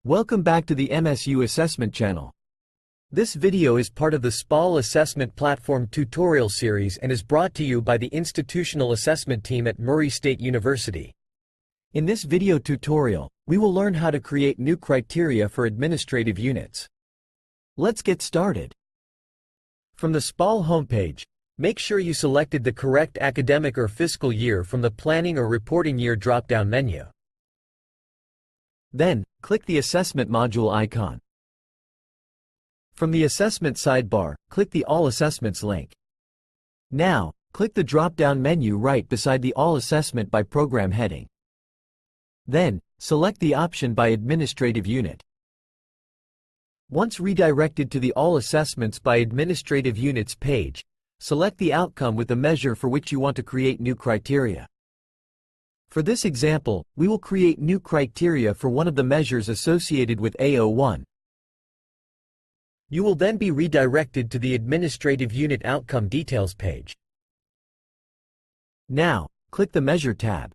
Welcome back to the MSU Assessment channel. This video is part of the SPOL Assessment Platform tutorial series and is brought to you by the Institutional Assessment Team at Murray State University. In this video tutorial, we will learn how to create new criteria for administrative units. Let's get started. From the SPOL homepage, make sure you selected the correct academic or fiscal year from the Planning or Reporting Year drop-down menu. Then, click the Assessment module icon. From the Assessment sidebar, click the All Assessments link. Now, click the drop-down menu right beside the All Assessment by Program heading. Then, select the option by Administrative Unit. Once redirected to the All Assessments by Administrative Units page, select the outcome with the measure for which you want to create new criteria. For this example, we will create new criteria for one of the measures associated with A01. You will then be redirected to the Administrative Unit Outcome Details page. Now, click the Measure tab.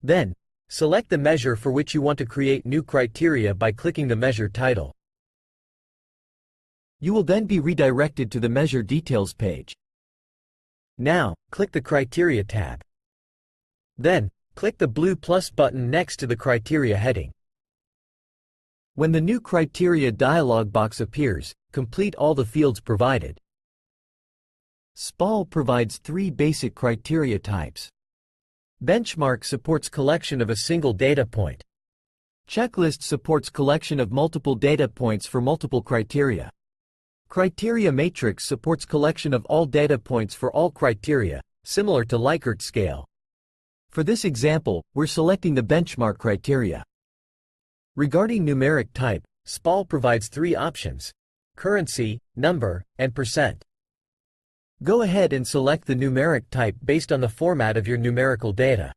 Then, select the measure for which you want to create new criteria by clicking the measure title. You will then be redirected to the Measure Details page. Now, click the Criteria tab. Then, click the blue plus button next to the Criteria heading. When the new Criteria dialog box appears, complete all the fields provided. SPOL provides three basic criteria types. Benchmark supports collection of a single data point. Checklist supports collection of multiple data points for multiple criteria. Criteria matrix supports collection of all data points for all criteria, similar to Likert scale. For this example, we're selecting the benchmark criteria. Regarding numeric type, SPOL provides three options: currency, number, and percent. Go ahead and select the numeric type based on the format of your numerical data.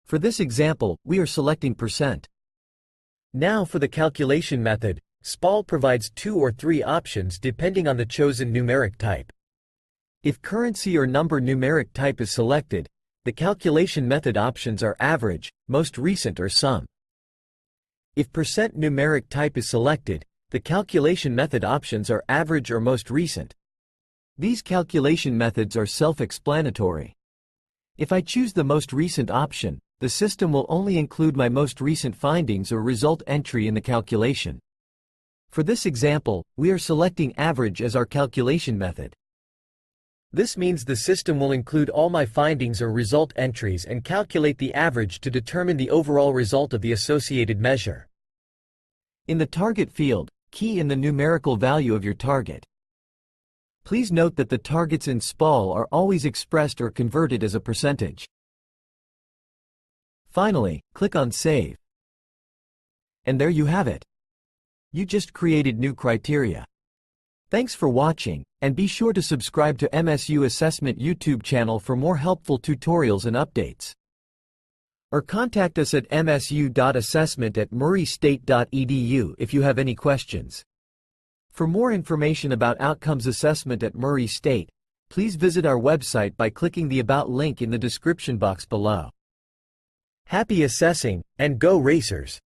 For this example, we are selecting percent. Now for the calculation method, SPOL provides 2 or 3 options depending on the chosen numeric type. If currency or number numeric type is selected, the calculation method options are average, most recent, or sum. If percent numeric type is selected, the calculation method options are average or most recent. These calculation methods are self-explanatory. If I choose the most recent option, the system will only include my most recent findings or result entry in the calculation. For this example, we are selecting average as our calculation method. This means the system will include all my findings or result entries and calculate the average to determine the overall result of the associated measure. In the target field, key in the numerical value of your target. Please note that the targets in SPOL are always expressed or converted as a percentage. Finally, click on Save. And there you have it. You just created new criteria. Thanks for watching, and be sure to subscribe to MSU Assessment YouTube channel for more helpful tutorials and updates. Or contact us at msu.assessment@murraystate.edu if you have any questions. For more information about Outcomes Assessment at Murray State, please visit our website by clicking the About link in the description box below. Happy assessing, and go Racers!